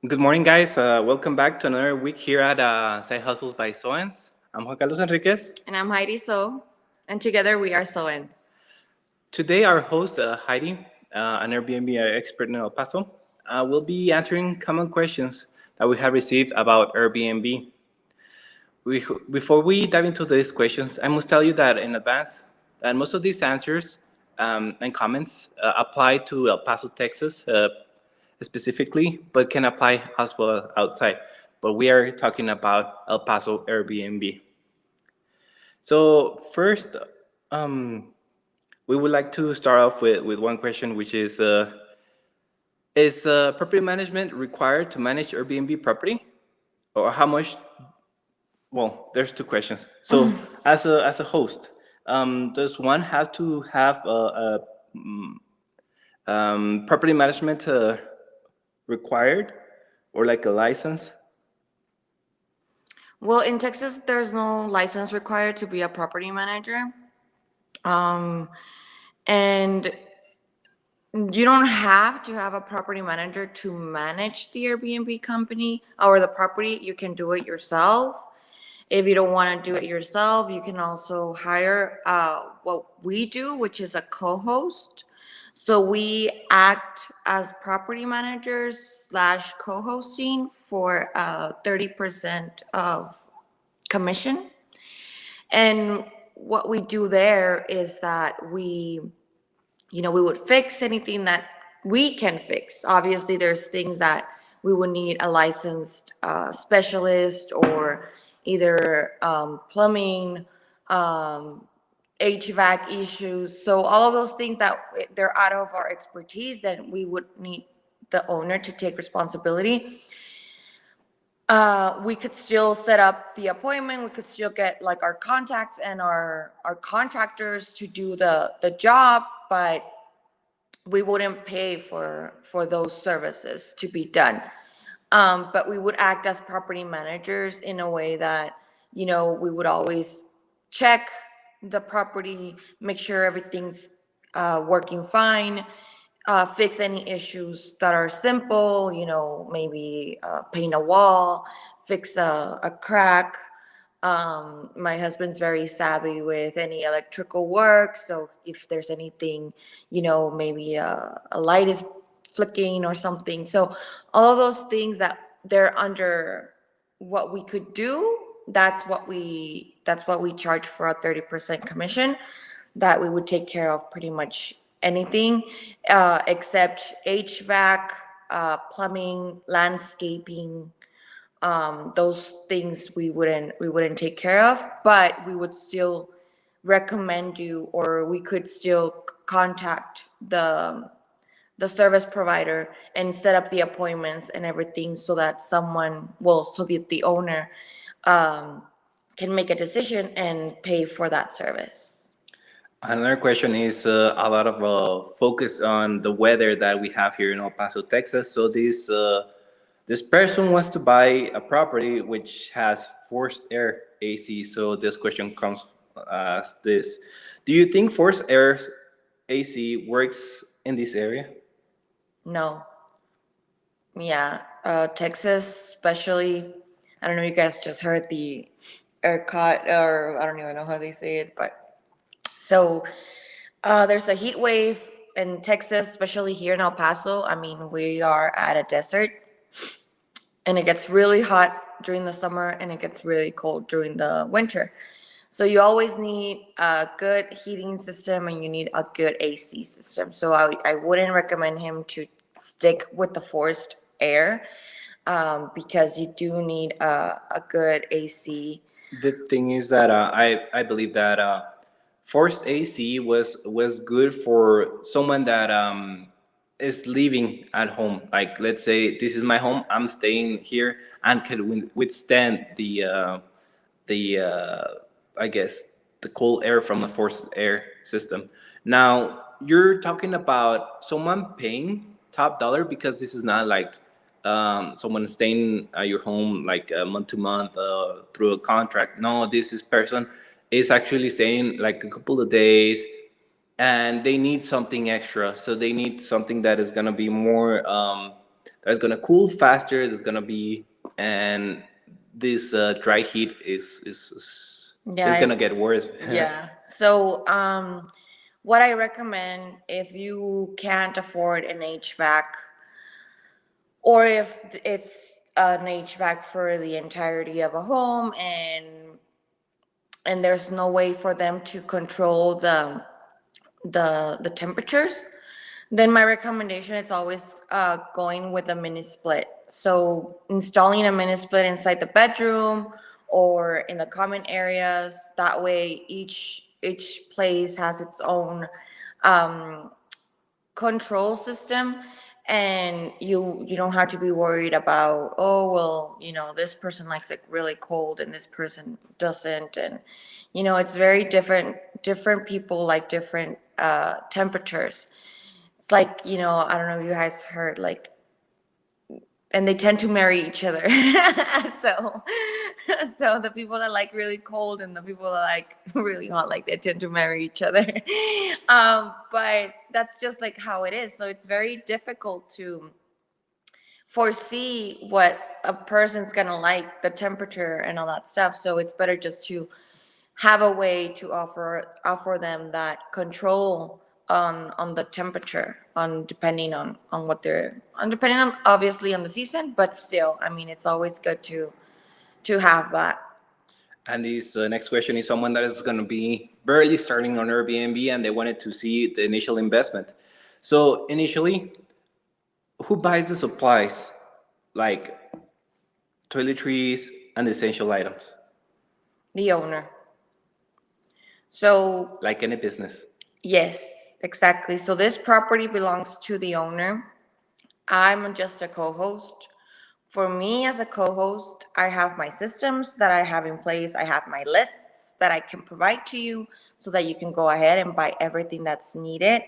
Good morning, guys. Welcome back to another week here at Side Hustles by Seoenz. I'm Juan Carlos Enriquez. And I'm Heidi So, and together we are Seoenz. Today, our host, Heidi, an Airbnb expert in El Paso, will be answering common questions that we have received about Airbnb. Before we dive into these questions, I must tell you that in advance, that most of these answers and comments apply to El Paso, Texas, specifically, but can apply as well outside. But we are talking about El Paso Airbnb. So first, um, we would like to start off with one question, which is property management required to manage Airbnb property? Or how much? Well, there's two questions. So as a host, does one have to have property management required or like a license? Well, in Texas, there's no license required to be a property manager. Um, and you don't have to have a property manager to manage the Airbnb company or the property. You can do it yourself. If you don't want to do it yourself, you can also hire what we do, which is a co-host. So we act as property managers slash co-hosting for 30% of commission. And what we do there is that we would fix anything that we can fix. Obviously, there's things that we would need a licensed specialist or either plumbing, HVAC issues. So all of those things that they're out of our expertise, then we would need the owner to take responsibility. We could still set up the appointment. We could still get like our contacts and our contractors to do the job, but we wouldn't pay for those services to be done. But we would act as property managers in a way that, we would always check the property, make sure everything's working fine, fix any issues that are simple, maybe paint a wall, fix a crack. My husband's very savvy with any electrical work. So if there's anything, maybe a light is flicking or something. So all of those things that they're under what we could do, that's what we charge for a 30% commission, that we would take care of pretty much anything except HVAC, plumbing, landscaping. Those things we wouldn't take care of, but we would still recommend you, or we could still contact the service provider and set up the appointments and everything so that the owner can make a decision and pay for that service. Another question is a lot of focus on the weather that we have here in El Paso, Texas. So this person wants to buy a property which has forced air AC. So this question comes as this: do you think forced air AC works in this area? No. Yeah, Texas, especially. I don't know if you guys just heard the ERCOT, or I don't even know how they say it, but so there's a heat wave in Texas, especially here in El Paso. I mean, we are at a desert, and it gets really hot during the summer, and it gets really cold during the winter. So you always need a good heating system, and you need a good AC system. So I wouldn't recommend him to stick with the forced air, because you do need a good AC. The thing is that I believe that forced AC was good for someone that is living at home. Like, let's say this is my home, I'm staying here and can withstand the I guess the cold air from the forced air system. Now you're talking about someone paying top dollar, because this is not like someone staying at your home like month to month through a contract. No, this is person is actually staying like a couple of days, and they need something extra. So they need something that is gonna be more. that's gonna cool faster. There's gonna be, and this dry heat is Yeah, gonna it's get worse. yeah. So, what I recommend if you can't afford an HVAC, or if it's an HVAC for the entirety of a home, and there's no way for them to control the temperatures, then my recommendation is always going with a mini split. So installing a mini split inside the bedroom or in the common areas. That way, each place has its own um, control system, and you don't have to be worried about, oh well, this person likes it really cold and this person doesn't. And it's very different people like different temperatures. It's like, I don't know if you guys heard, like, and they tend to marry each other. so so the people that like really cold and the people that like really hot, like, they tend to marry each other. But that's just like how it is. So it's very difficult to foresee what a person's gonna like, the temperature and all that stuff. So it's better just to have a way to offer them that control on the temperature, on depending on what they're on, depending on, obviously, on the season. But still, I mean, it's always good to have that. And this next question is someone that is going to be barely starting on Airbnb and they wanted to see the initial investment. So initially, who buys the supplies like toiletries and essential items, The owner. So like any business? yes, exactly. So this property belongs to the owner. I'm just a co-host. For me as a co-host, I have my systems that I have in place. I have my lists that I can provide to you so that you can go ahead and buy everything that's needed.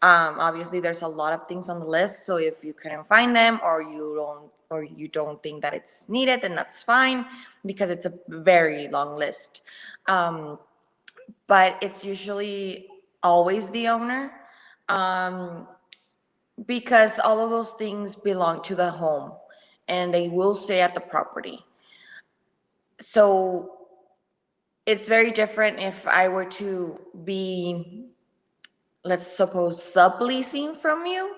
Obviously, there's a lot of things on the list. So if you couldn't find them, or you don't think that it's needed, then that's fine, because it's a very long list. But it's usually always the owner. Um, because all of those things belong to the home and they will stay at the property. So it's very different if I were to be, let's suppose, subleasing from you,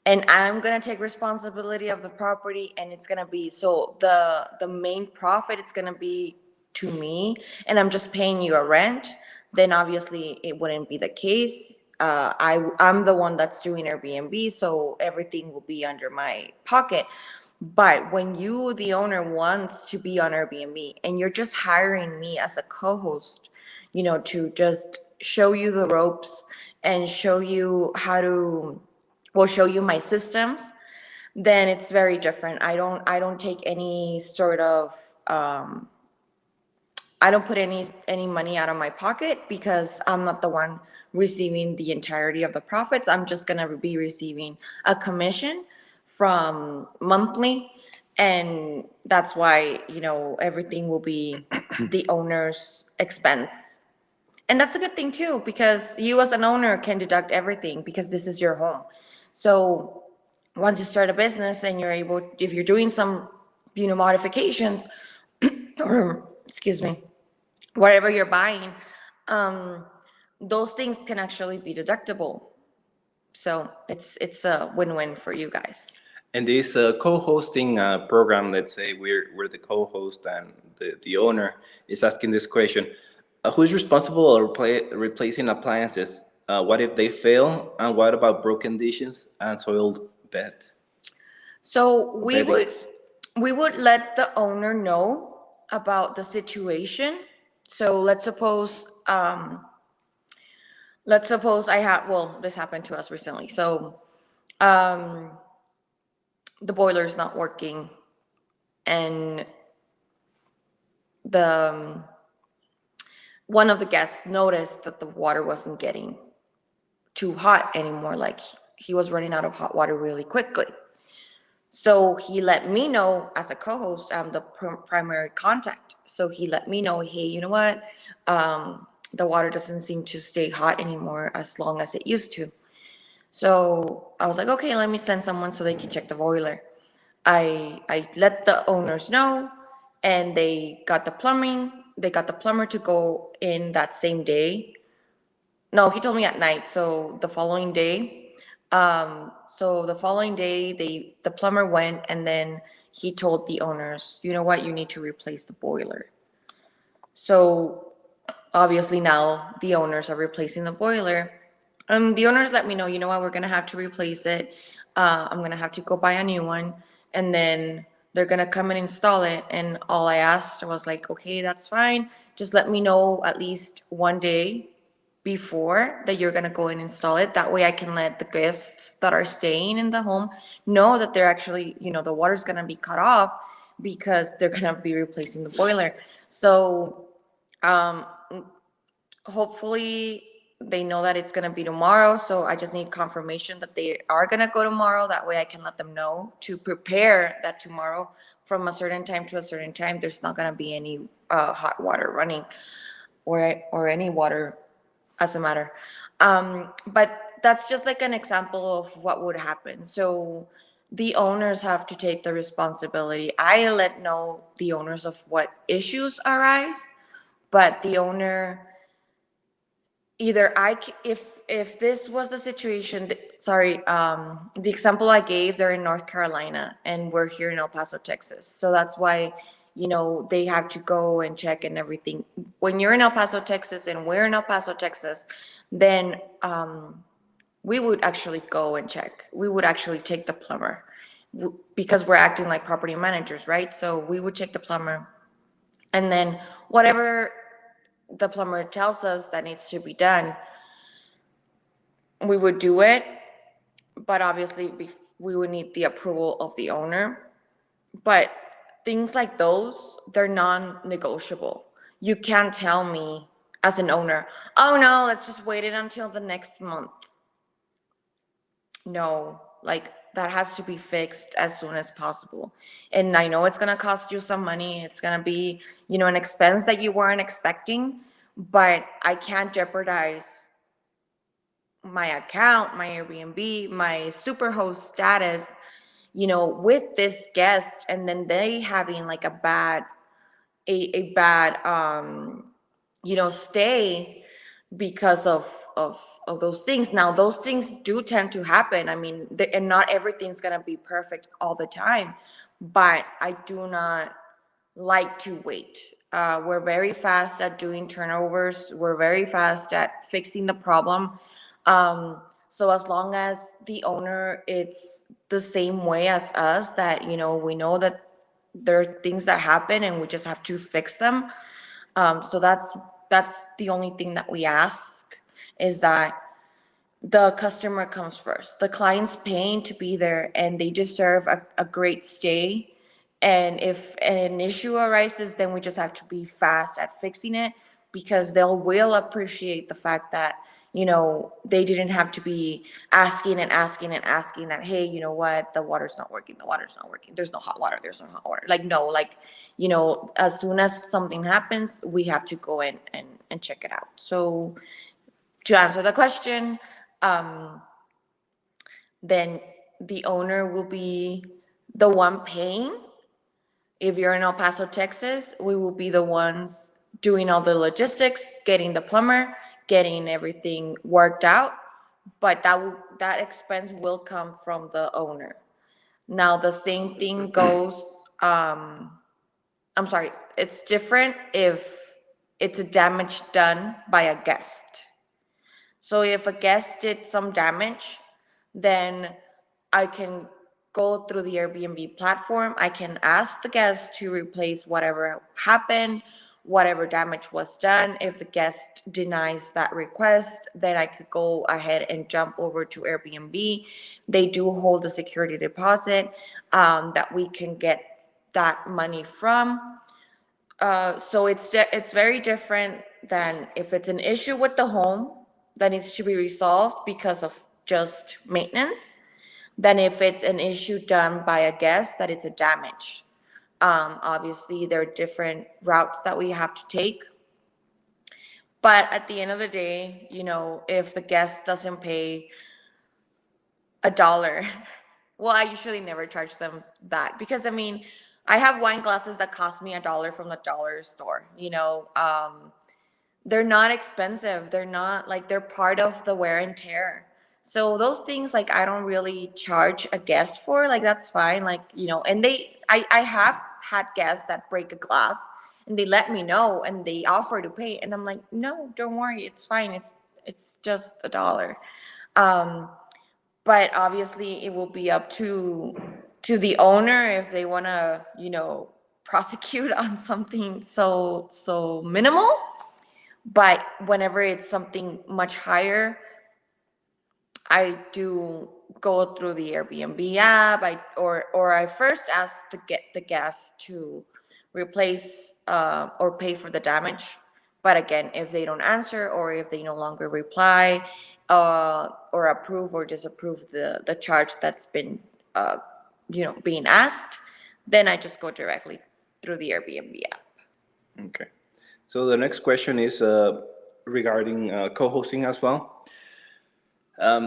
and I'm going to take responsibility of the property, and it's going to be, so the main profit, it's going to be to me, and I'm just paying you a rent. Then obviously it wouldn't be the case. I'm the one that's doing Airbnb, so everything will be under my pocket. But when you, the owner, wants to be on Airbnb and you're just hiring me as a co-host, to just show you the ropes and show you how to, well, show you my systems, then it's very different. I don't take any sort of I don't put any money out of my pocket, because I'm not the one receiving the entirety of the profits. I'm just going to be receiving a commission from monthly, and that's why, everything will be the owner's expense. And that's a good thing too, because you as an owner can deduct everything, because this is your home. So once you start a business and you're able, if you're doing some, modifications, or excuse me, whatever you're buying, those things can actually be deductible. So it's a win-win for you guys. And this co-hosting program, let's say we're the co-host and the owner is asking this question: who's responsible for replacing appliances? What if they fail? And what about broken dishes and soiled beds? So Beddings? we would let the owner know about the situation. So let's suppose I have, well, this happened to us recently. So the boiler's not working, and the one of the guests noticed that the water wasn't getting too hot anymore. Like, he was running out of hot water really quickly. So he let me know as a co-host. I'm the primary contact. So he let me know, hey, you know what? The water doesn't seem to stay hot anymore as long as it used to. So I was like, okay, let me send someone so they can check the boiler. I let the owners know, and they got the plumbing. They got the plumber to go in that same day. No, he told me at night. So the following day, the plumber went, and then he told the owners, you know what, you need to replace the boiler. So obviously now the owners are replacing the boiler. The owners let me know, you know what, we're gonna have to replace it. I'm gonna have to go buy a new one, and then they're gonna come and install it. And all I asked was like, okay, that's fine. Just let me know at least one day before that you're gonna go and install it. That way I can let the guests that are staying in the home know that they're actually, the water's gonna be cut off because they're gonna be replacing the boiler. So um, hopefully they know that it's gonna be tomorrow. So I just need confirmation that they are gonna go tomorrow. That way I can let them know to prepare that tomorrow from a certain time to a certain time. There's not gonna be any hot water running or any water as a matter. But that's just like an example of what would happen. So the owners have to take the responsibility. I let know the owners of what issues arise, but the owner either if this was the situation, sorry, the example I gave, they're in North Carolina and we're here in El Paso, Texas. So that's why, they have to go and check and everything. When you're in El Paso, Texas, and we're in El Paso, Texas, then we would actually go and check. We would actually take the plumber because we're acting like property managers, right? So we would check the plumber, and then whatever the plumber tells us that needs to be done, we would do it. But obviously we would need the approval of the owner. But things like those, they're non-negotiable. You can't tell me as an owner, oh no, let's just wait it until the next month. No, like that has to be fixed as soon as possible. And I know it's going to cost you some money. It's going to be, an expense that you weren't expecting, but I can't jeopardize my account, my Airbnb, my superhost status, with this guest, and then they having like a bad stay because of those things. Now those things do tend to happen. I mean, and not everything's gonna be perfect all the time, but I do not like to wait. We're very fast at doing turnovers. We're very fast at fixing the problem. So as long as the owner, it's the same way as us, that, we know that there are things that happen and we just have to fix them. So that's the only thing that we ask, is that the customer comes first. The client's paying to be there and they deserve a great stay. And if an issue arises, then we just have to be fast at fixing it, because they'll will appreciate the fact that, they didn't have to be asking and asking and asking that, hey, you know what, the water's not working, there's no hot water, Like, no, like, as soon as something happens, we have to go in and check it out. So to answer the question, then the owner will be the one paying. If you're in El Paso, Texas, we will be the ones doing all the logistics, getting the plumber, getting everything worked out. But that expense will come from the owner. Now, the same thing goes, I'm sorry, it's different if it's a damage done by a guest. So if a guest did some damage, then I can go through the Airbnb platform. I can ask the guest to replace whatever happened, whatever damage was done. If the guest denies that request, then I could go ahead and jump over to Airbnb. They do hold a security deposit that we can get that money from. So it's very different than if it's an issue with the home that needs to be resolved because of just maintenance, than if it's an issue done by a guest that it's a damage. Obviously, there are different routes that we have to take. But at the end of the day, if the guest doesn't pay, $1. Well, I usually never charge them that because I mean, I have wine glasses that cost me $1 from the dollar store. They're not expensive. They're not like they're part of the wear and tear. So those things like I don't really charge a guest for. Like that's fine. Like and I have had guests that break a glass and they let me know and they offer to pay and I'm like no, don't worry, it's fine. It's just $1. Um, but obviously it will be up to the owner if they want to prosecute on something so minimal. But whenever it's something much higher, I do go through the Airbnb app. I first ask the guest to replace or pay for the damage. But again, if they don't answer or if they no longer reply or approve or disapprove the charge that's been being asked, then I just go directly through the Airbnb app. Okay. So the next question is regarding co-hosting as well.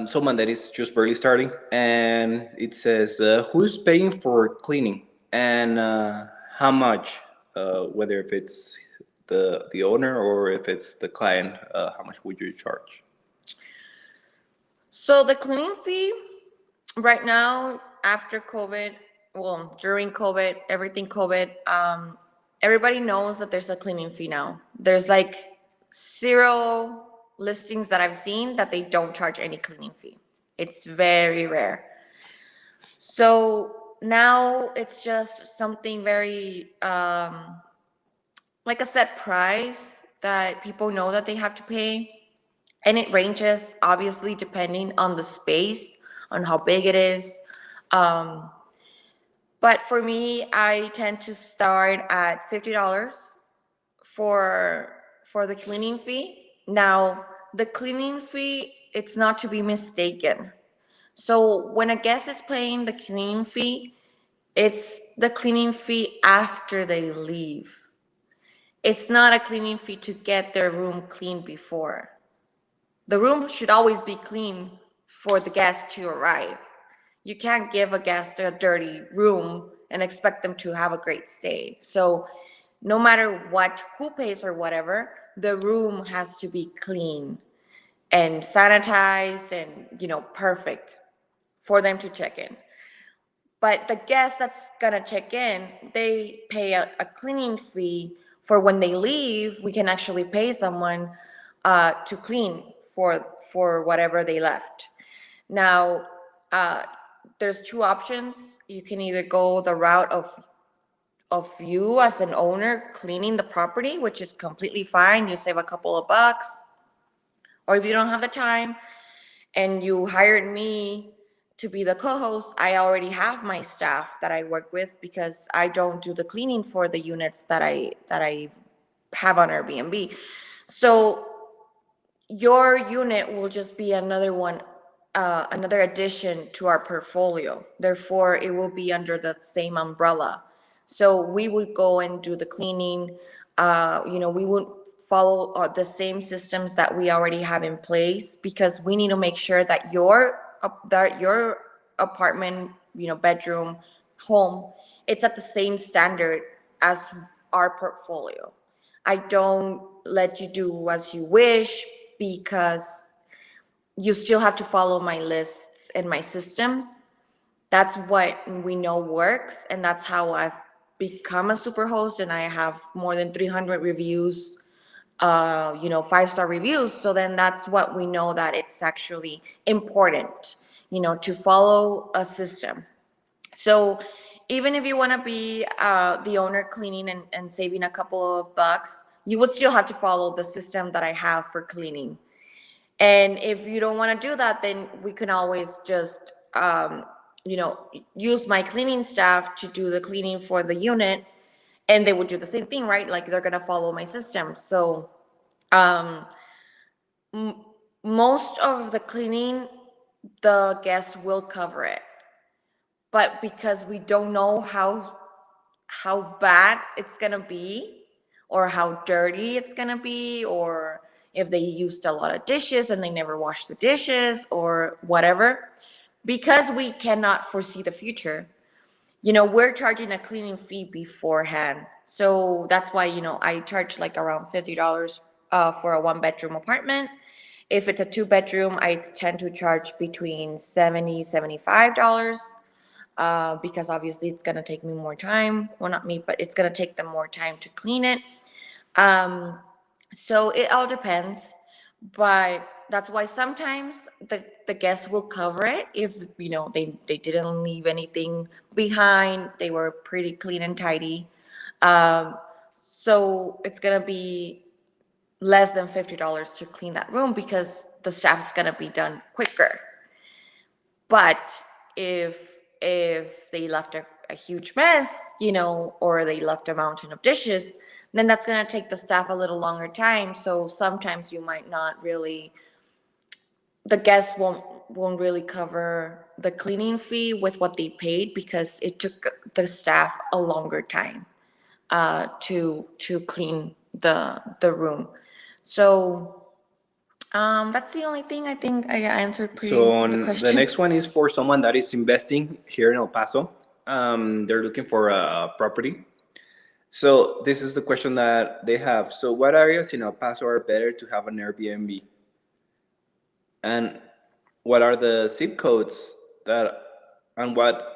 Someone that is just barely starting, and it says, who's paying for cleaning and how much? Whether if it's the owner or if it's the client, how much would you charge? So the cleaning fee right now, after COVID, well, during COVID, everything COVID, everybody knows that there's a cleaning fee now. There's like 0 listings that I've seen that they don't charge any cleaning fee. It's very rare. So now it's just something very like a set price that people know that they have to pay. And it ranges obviously depending on the space, on how big it is. But for me, I tend to start at $50 for the cleaning fee. Now, the cleaning fee, it's not to be mistaken. So when a guest is paying the cleaning fee, it's the cleaning fee after they leave. It's not a cleaning fee to get their room cleaned before. The room should always be clean for the guest to arrive. You can't give a guest a dirty room and expect them to have a great stay. So no matter who pays or whatever, the room has to be clean and sanitized and, perfect for them to check in. But the guest that's gonna check in, they pay a cleaning fee for when they leave. We can actually pay someone to clean for whatever they left. Now, there's 2 options. You can either go the route of you as an owner cleaning the property, which is completely fine. You save a couple of bucks. Or if you don't have the time and you hired me to be the co-host, I already have my staff that I work with because I don't do the cleaning for the units that I have on Airbnb. So your unit will just be another one, another addition to our portfolio. Therefore, it will be under the same umbrella. So we would go and do the cleaning. We wouldn't follow the same systems that we already have in place because we need to make sure that your apartment, bedroom, home, it's at the same standard as our portfolio. I don't let you do as you wish because you still have to follow my lists and my systems. That's what we know works, and that's how I've become a super host, and I have more than 300 reviews, 5-star reviews. So then that's what we know that it's actually important, to follow a system. So even if you want to be the owner cleaning and saving a couple of bucks, you would still have to follow the system that I have for cleaning. And if you don't want to do that, then we can always just, use my cleaning staff to do the cleaning for the unit, and they would do the same thing, right? Like they're gonna follow my system. So, most of the cleaning, the guests will cover it, but because we don't know how bad it's gonna be, or how dirty it's gonna be, or if they used a lot of dishes and they never washed the dishes or whatever, because we cannot foresee the future, we're charging a cleaning fee beforehand. So that's why, I charge like around $50 for a 1 bedroom apartment. If it's a 2 bedroom, I tend to charge between $75, because obviously it's going to take me more time. Well, not me, but it's going to take them more time to clean it. So it all depends. But that's why sometimes the guests will cover it if, they didn't leave anything behind. They were pretty clean and tidy. Um, so it's going to be less than $50 to clean that room because the staff's going to be done quicker. But if they left a huge mess, or they left a mountain of dishes, then that's going to take the staff a little longer time. So sometimes you might not really, the guests won't really cover the cleaning fee with what they paid because it took the staff a longer time to clean the room. So that's the only thing. I think I answered pretty So the the question. next one is for someone that is investing here in El Paso. They're looking for a property. So this is the question that they have. So what areas in El Paso are better to have an Airbnb? And what are the zip codes that, and what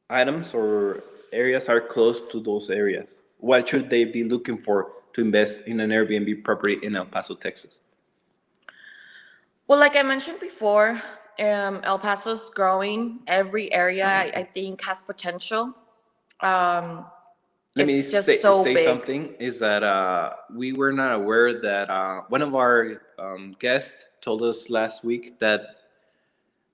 items or areas are close to those areas? What should they be looking for to invest in an Airbnb property in El Paso, Texas? Well, like I mentioned before, El Paso's growing. Every area, I think, has potential. Um, Let me it's just so say big. something is that we were not aware that one of our guests told us last week that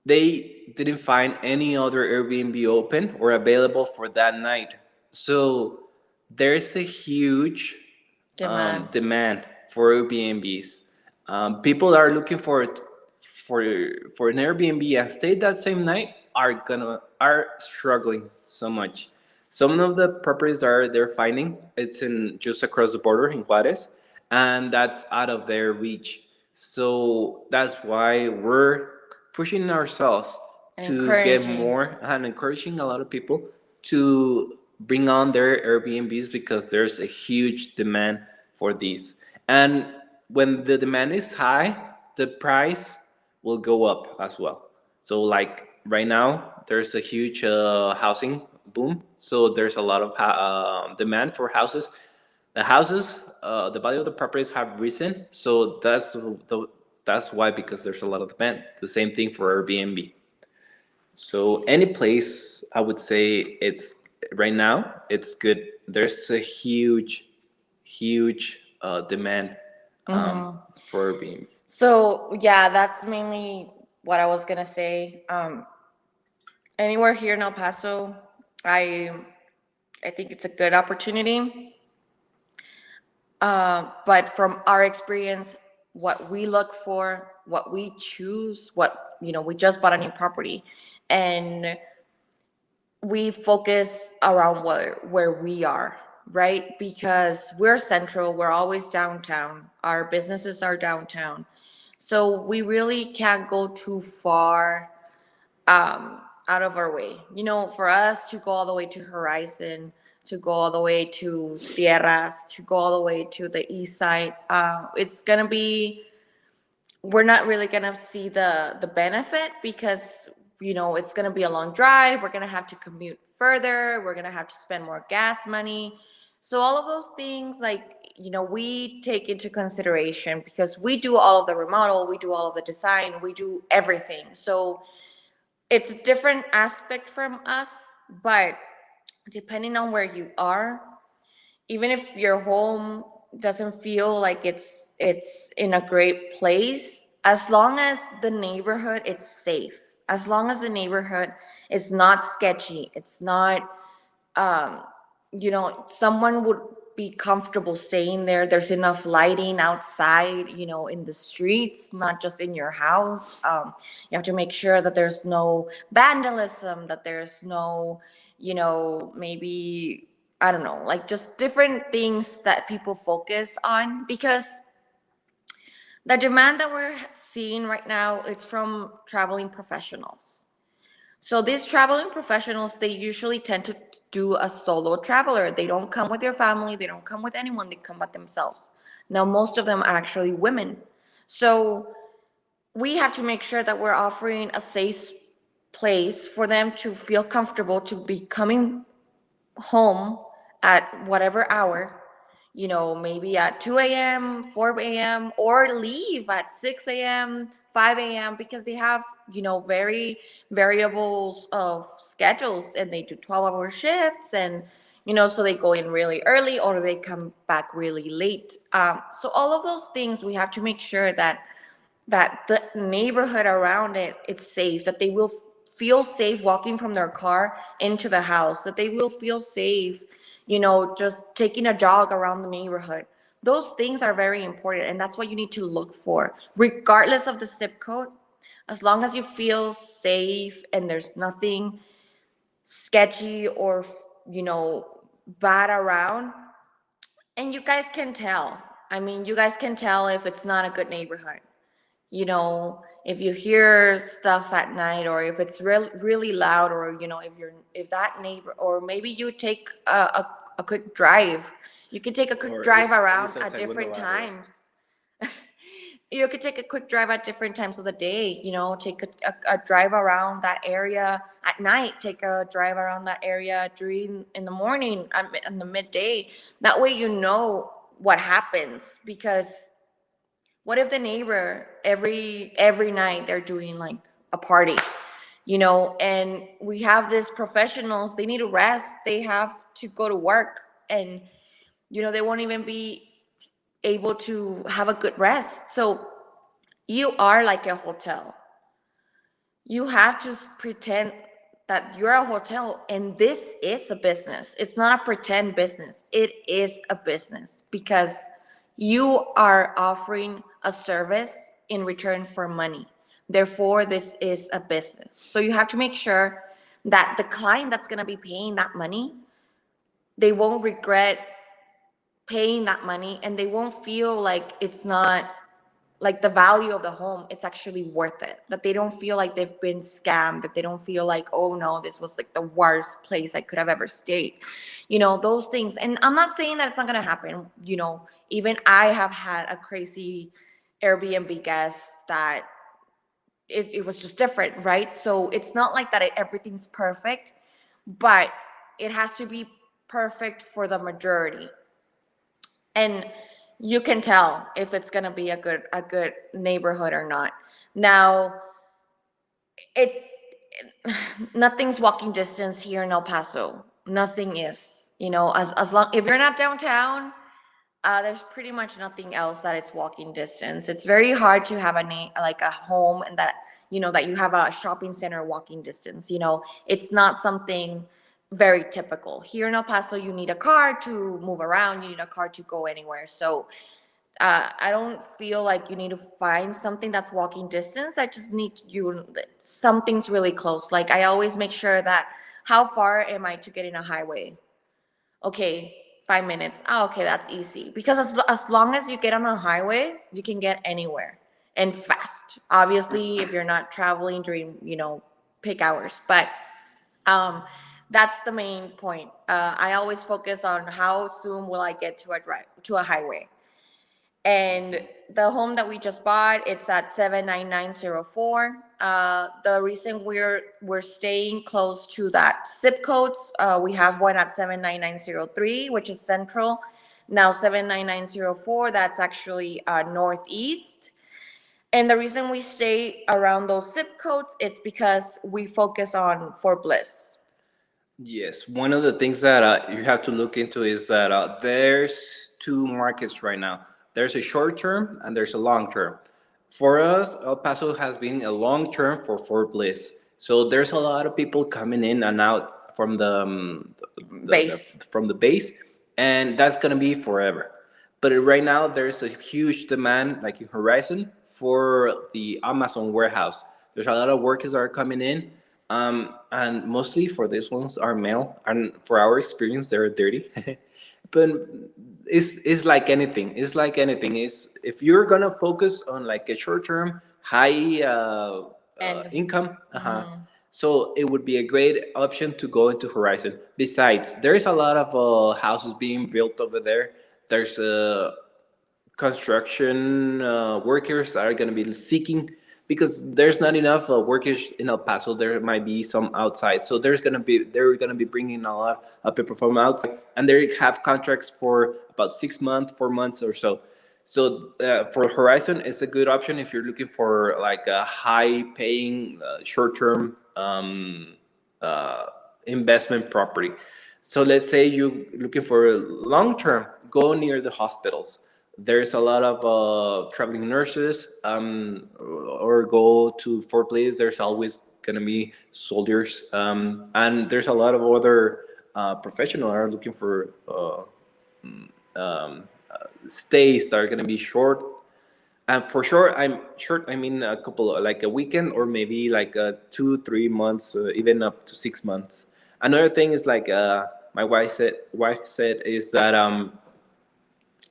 they didn't find any other Airbnb open or available for that night. So there's a huge Demand. demand for Airbnbs. People are looking for for an Airbnb and stay that same night are struggling so much. Some of the properties are they're finding it's in just across the border in Juarez, and that's out of their reach. So that's why we're pushing ourselves to get Encouraging. more and encouraging a lot of people to bring on their Airbnbs because there's a huge demand for these. And when the demand is high, the price will go up as well. So, like right now, there's a huge housing boom. So, there's a lot of demand for houses. The value of the properties have risen. So, that's why, because there's a lot of demand. The same thing for Airbnb. So any place, I would say it's right now, it's good. There's a huge demand for Airbnb. So yeah, that's mainly what I was gonna say. Anywhere here in El Paso, I I think it's a good opportunity. But from our experience, what we look for, what we choose, we just bought a new property, and we focus around where we are, right? Because we're central, we're always downtown, our businesses are downtown. So we really can't go too far out of our way. For us to go all the way to Horizon, to go all the way to Sierras, to go all the way to the east side, it's gonna be we're not really gonna see the benefit because it's gonna be a long drive. We're gonna have to commute further. We're gonna have to spend more gas money. So all of those things, like we take into consideration because we do all of the remodel, we do all of the design, we do everything. So it's a different aspect from us, but depending on where you are, even if your home doesn't feel like it's in a great place, as long as the neighborhood it's safe, as long as the neighborhood is not sketchy, it's not um someone would be comfortable staying there, there's enough lighting outside, in the streets, not just in your house. You have to make sure that there's no vandalism, that there's no maybe, I don't know, like just different things that people focus on, because the demand that we're seeing right now is from traveling professionals. So these traveling professionals, they usually tend to do a solo traveler. They don't come with their family, they don't come with anyone, they come by themselves. Now, most of them are actually women. So we have to make sure that we're offering a safe place for them to feel comfortable to be coming home at whatever hour, maybe at 2 a.m., 4 a.m., or leave at 6 a.m., 5 a.m., because they have, very variables of schedules, and they do 12-hour shifts, and, so they go in really early or they come back really late. So all of those things, we have to make sure that the neighborhood around it's safe, that they will feel safe walking from their car into the house, that they will feel safe, just taking a jog around the neighborhood. Those things are very important, and that's what you need to look for, regardless of the zip code. As long as you feel safe and there's nothing sketchy or, bad around, and you guys can tell. I mean, you guys can tell if it's not a good neighborhood. If you hear stuff at night, or if it's really loud, or if that neighbor, or maybe you take a quick drive. You can take a quick Or drive es around el at segundo different barrio. times. You could take a quick drive at different times of the day, take a drive around that area at night, take a drive around that area during in the morning, in the midday. That way what happens, because what if the neighbor every night they're doing like a party, and we have these professionals, they need to rest, they have to go to work, and they won't even be able to have a good rest. So you are like a hotel. You have to pretend that you're a hotel, and this is a business. It's not a pretend business. It is a business, because you are offering a service in return for money. Therefore, this is a business. So you have to make sure that the client that's going to be paying that money, they won't regret paying that money, and they won't feel like it's not like the value of the home, it's actually worth it, that they don't feel like they've been scammed, that they don't feel like, oh no, this was like the worst place I could have ever stayed, those things. And I'm not saying that it's not going to happen. Even I have had a crazy Airbnb guest that it was just different, right? So it's not like that everything's perfect, but it has to be perfect for the majority. And you can tell if it's going to be a good neighborhood or not. Now, it nothing's walking distance here in El Paso. Nothing is. As long if you're not downtown, there's pretty much nothing else that it's walking distance. It's very hard to have like a home, and that that you have a shopping center walking distance. It's not something very typical. Here in El Paso, you need a car to move around, you need a car to go anywhere. So I don't feel like you need to find something that's walking distance. I just need something's really close. Like, I always make sure that, how far am I to get in a highway? Okay, 5 minutes. Oh, okay, that's easy. Because as long as you get on a highway, you can get anywhere, and fast. Obviously, if you're not traveling during, peak hours. But that's the main point. I always focus on how soon will I get to a highway. And the home that we just bought, it's at 79904. The reason we're staying close to that zip codes, we have one at 79903, which is central. Now 79904, that's actually northeast. And the reason we stay around those zip codes, it's because we focus on Fort Bliss. Yes, one of the things that you have to look into is that there's two markets right now. There's a short term and there's a long term. For us, El Paso has been a long term for Fort Bliss. So there's a lot of people coming in and out from Base. from the base, and that's gonna be forever. But right now, there's a huge demand, like in Horizon, for the Amazon warehouse. There's a lot of workers that are coming in, and mostly for these ones are male, and for our experience, they're dirty. But it's like anything. It's like anything. Is if you're gonna focus on like a short term, high And income, mhm. So it would be a great option to go into Horizon. Besides, there's a lot of houses being built over there. There's construction workers are going to be seeking, because there's not enough workers in El Paso. There might be some outside, so they're going to be bringing a lot of people from outside, and they have contracts for about 6 months, 4 months or so. So for Horizon, it's a good option if you're looking for like a high paying short term investment property. So let's say you're looking for long term, go near the hospitals. There's a lot of traveling nurses, or go to Fort Bliss. There's always going to be soldiers, and there's a lot of other professionals are looking for stays that are going to be short. And for sure, I'm short. I mean, a couple, like a weekend, or maybe like 2, 3 months, even up to 6 months. Another thing is like my wife said is that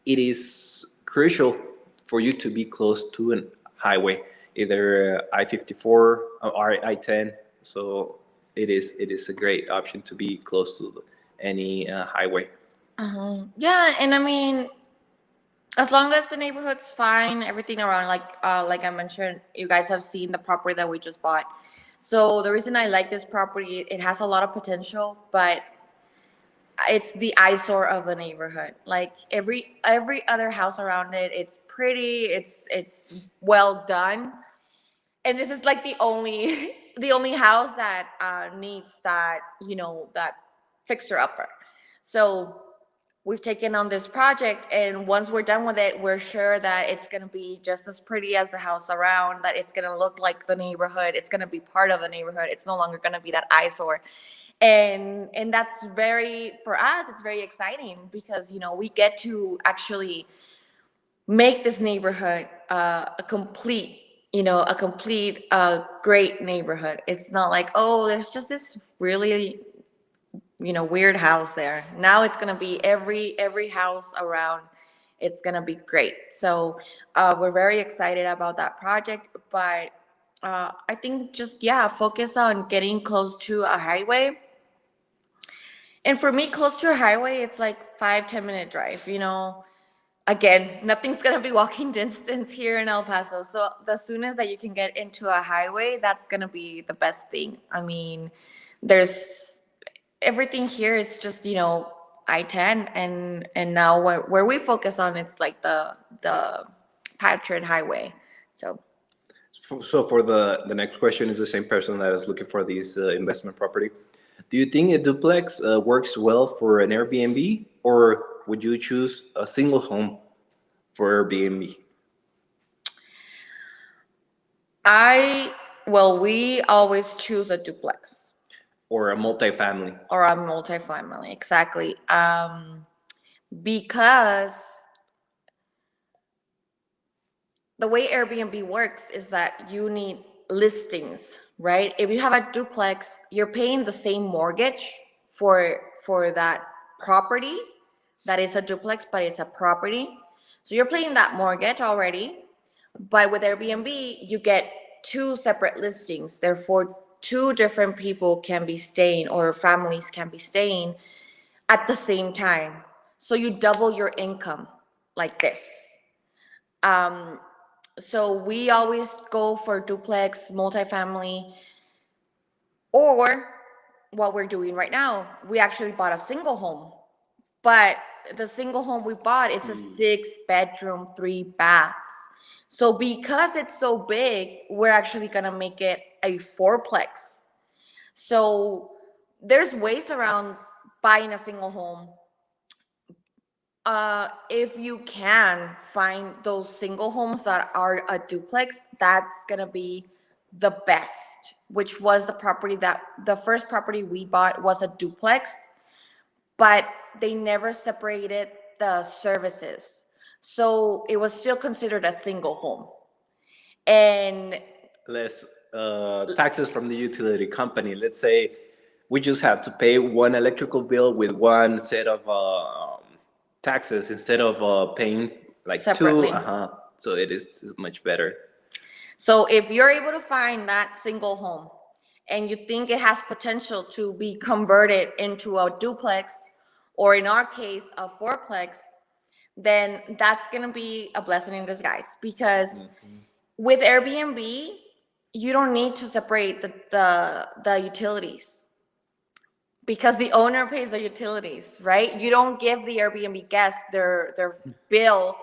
it is crucial for you to be close to a highway, either I-54 or I-10. So it is a great option to be close to any highway. Yeah, and I mean, as long as the neighborhood's fine, everything around, like I mentioned, you guys have seen the property that we just bought. So the reason I like this property, it has a lot of potential, but it's the eyesore of the neighborhood. Like every other house around it, it's pretty, it's well done, and this is like the only the only house that needs that, that fixer upper. So we've taken on this project, and once we're done with it, we're sure that it's going to be just as pretty as the house around, that it's going to look like the neighborhood, it's going to be part of the neighborhood, it's no longer going to be that eyesore. And that's very, for us, it's very exciting, because we get to actually make this neighborhood a complete great neighborhood. It's not like, oh, there's just this really weird house there. Now it's gonna be every house around, it's gonna be great. So we're very excited about that project, but I think just, yeah, focus on getting close to a highway. And for me, close to a highway, it's like 5-10 minute drive. Again, nothing's gonna be walking distance here in El Paso. So the soonest that you can get into a highway, that's gonna be the best thing. I mean, there's everything here is just I-10, and now where we focus on, it's like the Patriot Highway. So So for the next question is the same person that is looking for this investment property. Do you think a duplex works well for an Airbnb, or would you choose a single home for Airbnb? we always choose a duplex Or a multifamily? or a multifamily, exactly. Because the way Airbnb works is that you need listings, right? If you have a duplex, you're paying the same mortgage for that property that is a duplex, but it's a property. So you're paying that mortgage already. But with Airbnb, you get two separate listings. Therefore, two different people can be staying, or families can be staying at the same time. So you double your income like this. So we always go for duplex, multifamily, or what we're doing right now, we actually bought a single home. But the single home we bought is a 6-bedroom, 3 baths. So because it's so big, we're actually gonna make it a fourplex. So there's ways around buying a single home. If you can find those single homes that are a duplex, that's gonna be the best, which was the first property we bought was a duplex, but they never separated the services. So it was still considered a single home. And Less taxes from the utility company. Let's say we just have to pay one electrical bill with one set of taxes, instead of paying like separately. two. So it's much better. So if you're able to find that single home and you think it has potential to be converted into a duplex, or in our case, a fourplex, then that's going to be a blessing in disguise. Because with Airbnb, you don't need to separate the utilities, because the owner pays the utilities, right? You don't give the Airbnb guests their bill,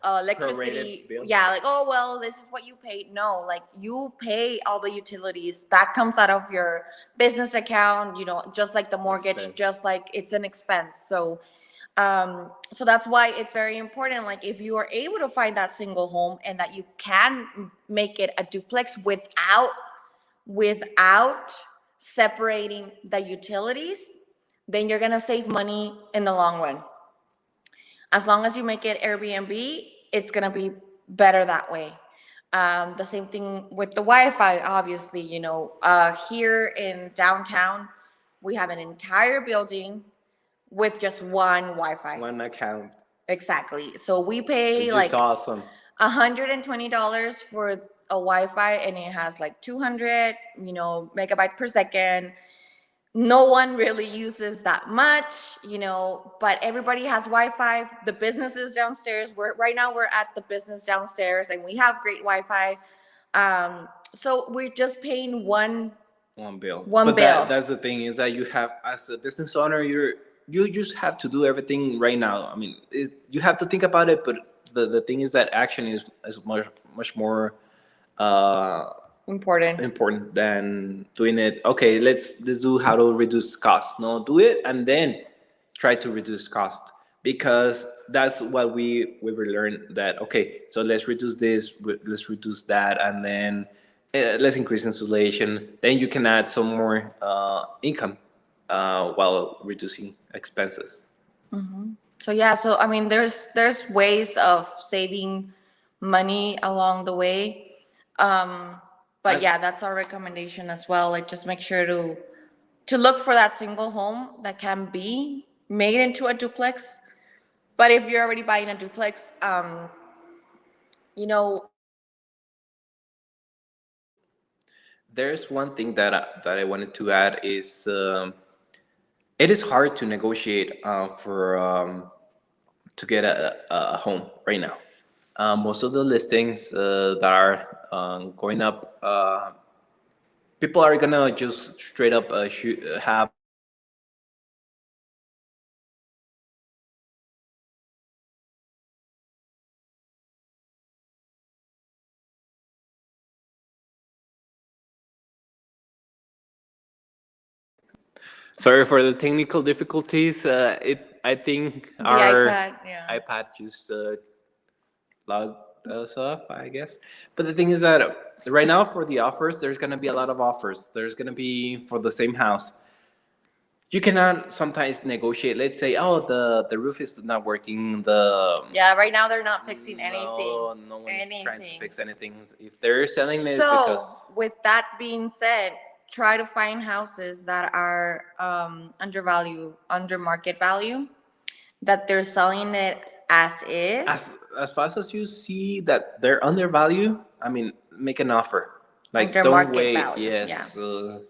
electricity. bill. Yeah, like, oh well, this is what you paid. No, like, you pay all the utilities. That comes out of your business account, just like the mortgage, Expense. just like it's an expense. So that's why it's very important. Like, if you are able to find that single home and that you can make it a duplex without separating the utilities, then you're going to save money in the long run. As long as you make it Airbnb, it's going to be better that way. The same thing with the Wi-Fi, obviously. Here in downtown, we have an entire building with just one Wi-Fi. One account. Exactly. So we pay It's like just awesome. $120 for a Wi-Fi, and it has like 200, megabytes per second. No one really uses that much, but everybody has Wi-Fi. The businesses downstairs, right now we're at the business downstairs, and we have great Wi-Fi. So we're just paying one bill. One but bill. That's the thing, is that you have, as a business owner, you just have to do everything right now. I mean, you have to think about it, but the thing is that action is much more important than doing it. Okay, let's do how to reduce cost. No, do it and then try to reduce cost, because that's what we learned, that okay, so let's reduce this, let's reduce that, and then let's increase insulation. Then you can add some more income while reducing expenses. So yeah, I mean, there's ways of saving money along the way. But yeah, that's our recommendation as well. Like, just make sure to look for that single home that can be made into a duplex. But if you're already buying a duplex, There's one thing that I wanted to add is it is hard to negotiate for to get a home right now. Most of the listings that are going up, people are gonna just straight up have. Sorry for the technical difficulties. I think the our iPad, yeah. iPad just logged us off, I guess. But the thing is that right now, for the offers, there's gonna be a lot of offers. There's gonna be for the same house. You cannot sometimes negotiate. Let's say, oh, the roof is not working. Yeah, right now they're not fixing anything. No one's trying to fix anything. If they're selling it, So, because with that being said, try to find houses that are under market value, that they're selling it as is. as fast as you see that they're undervalued, I mean, make an offer. Like, Under don't market wait. value, Yes.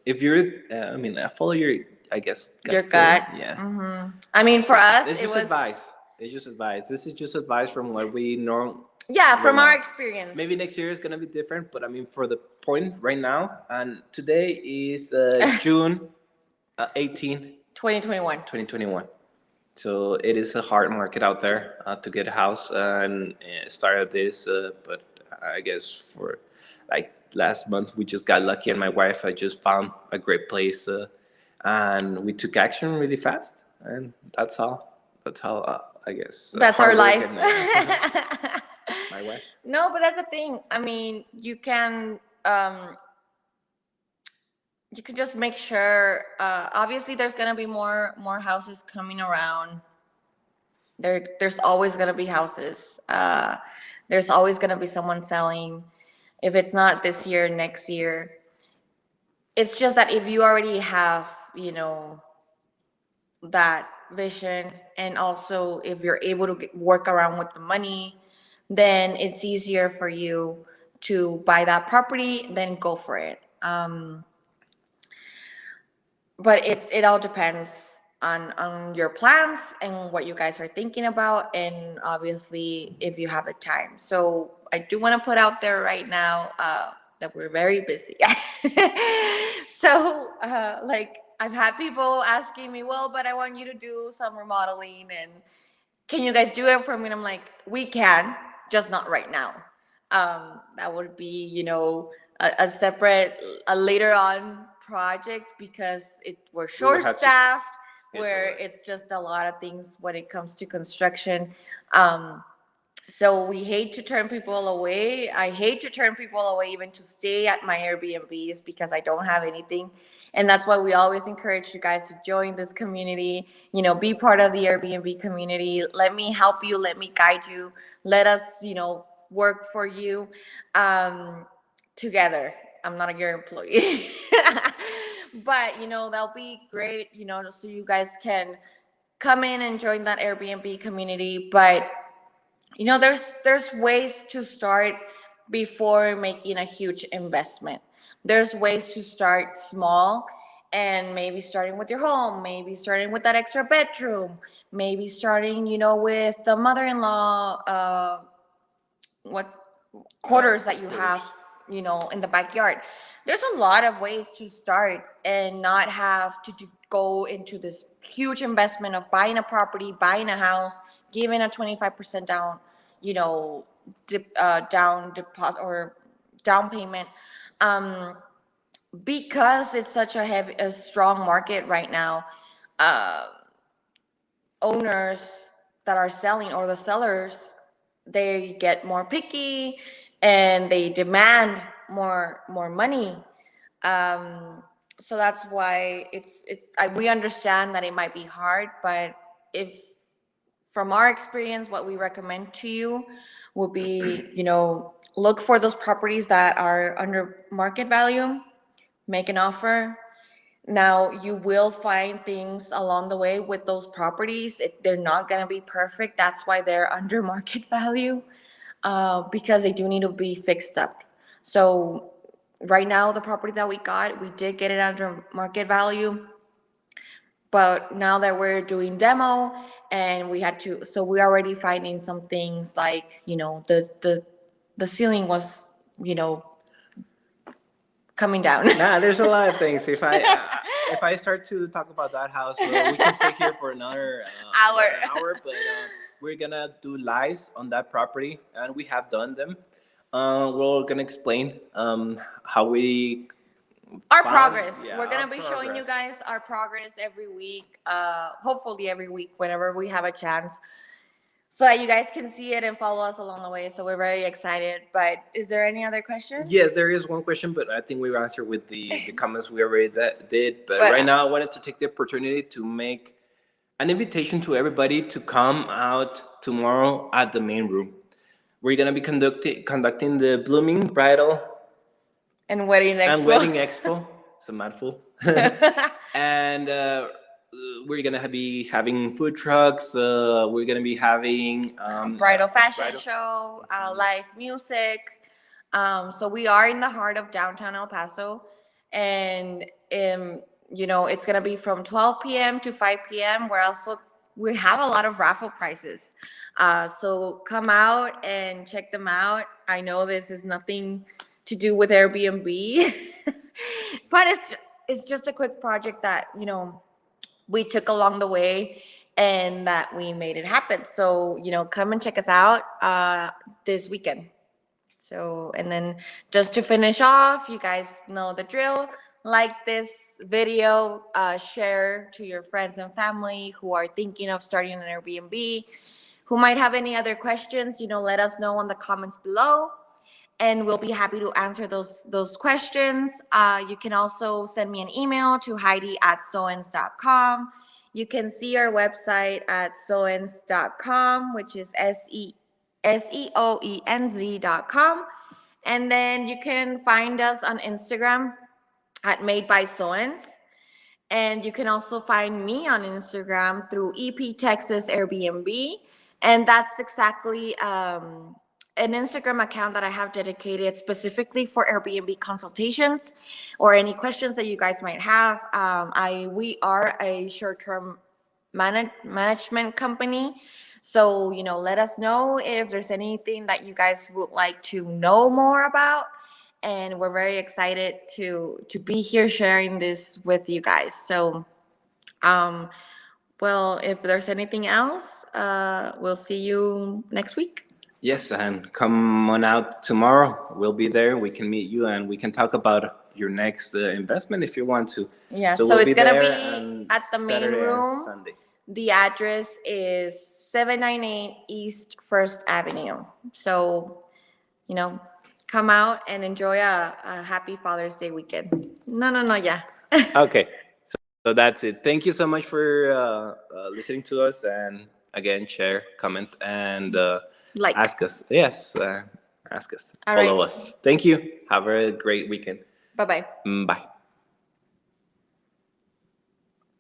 If you're, I mean, follow your, I guess, Your feeling. gut. Yeah. I mean, for us, It's it just was advice. It's just advice. This is just advice from what we know. Yeah, from right our now. experience. Maybe next year is gonna be different, but I mean, for the point right now, and today is June 18, 2021. 2021. So it is a hard market out there to get a house and start this. But I guess for like last month, we just got lucky, and my wife, I just found a great place, and we took action really fast, and that's all. That's how I guess. That's our hard work life. and, my wife. No, but that's the thing. I mean, you can just make sure. Obviously, there's gonna be more houses coming around. There's always gonna be houses. There's always gonna be someone selling. If it's not this year, next year. It's just that if you already have, that vision, and also if you're able to work around with the money, then it's easier for you to buy that property, then go for it. but it all depends on your plans and what you guys are thinking about, and obviously if you have the time. So I do want to put out there right now that we're very busy. So like I've had people asking me, well, but I want you to do some remodeling, and can you guys do it for me? And I'm like, we can, just not right now. That would be, a separate, a later on project, because we're We will short have to staffed, schedule where it. it's just a lot of things when it comes to construction. So we hate to turn people away. I hate to turn people away even to stay at my Airbnbs, because I don't have anything. And that's why we always encourage you guys to join this community, be part of the Airbnb community. Let me help you. Let me guide you. Let us, work for you together. I'm not your employee. But, that'll be great, so you guys can come in and join that Airbnb community. But there's ways to start before making a huge investment. There's ways to start small, and maybe starting with your home, maybe starting with that extra bedroom, maybe starting, with the mother-in-law, what quarters that you Quarters. have, in the backyard. There's a lot of ways to start and not have to go into this huge investment of buying a property, buying a house, giving a 25% down, down deposit or down payment. Because it's such a strong market right now, uh, owners that are selling, or the sellers, they get more picky and they demand more money. So that's why we understand that it might be hard, but if from our experience, what we recommend to you would be, look for those properties that are under market value, make an offer. Now, you will find things along the way with those properties. They're not going to be perfect. That's why they're under market value, because they do need to be fixed up. So right now, the property that we did get it under market value. But now that we're doing demo, and so we're already finding some things like, the ceiling was, coming down. Nah, there's a lot of things. If I start to talk about that house, we can stay here for another Hour. hour. But we're gonna do lives on that property, and we have done them. We're gonna explain how we Our found, progress. yeah, We're our gonna be showing you progress. guys our progress every week. Hopefully every week, whenever we have a chance, so that you guys can see it and follow us along the way. So we're very excited. But is there any other questions? Yes, there is one question, but I think we answered with the comments we already did. But But right now, I wanted to take the opportunity to make an invitation to everybody to come out tomorrow at the main room. We're gonna be conducting the Blooming Bridal and wedding expo. and Wedding Expo. It's a mouthful. And we're gonna be having food trucks. We're gonna be having Bridal fashion bridal- show, live music. So we are in the heart of downtown El Paso, and it's gonna be from 12 p.m. to 5 p.m. We have a lot of raffle prizes. So come out and check them out. I know this is nothing to do with Airbnb, but it's just a quick project that we took along the way, and that we made it happen. So come and check us out this weekend. So, and then just to finish off, you guys know the drill. Like this video, share to your friends and family who are thinking of starting an Airbnb, who might have any other questions. Let us know in the comments below, and we'll be happy to answer those questions. You can also send me an email to heidi@seoenz.com. You can see our website at seoenz.com, which is SEOENZ.com. And then you can find us on Instagram at Made by Seoenz. And you can also find me on Instagram through EP Texas Airbnb. And that's exactly an Instagram account that I have dedicated specifically for Airbnb consultations or any questions that you guys might have. We are a short-term management company. So, let us know if there's anything that you guys would like to know more about. And we're very excited to be here sharing this with you guys. So, well, if there's anything else, we'll see you next week. Yes, and come on out tomorrow. We'll be there. We can meet you and we can talk about your next investment if you want to. Yeah, So so we'll it's be gonna there be on at the main Saturday and room. Sunday. The address is 798 East First Avenue. So, come out and enjoy a happy Father's Day weekend. No, yeah. Okay, so that's it. Thank you so much for listening to us, and again, share, comment, and Like. ask us. Yes, ask us. All Follow right. us. Thank you. Have a great weekend. Bye-bye. Bye.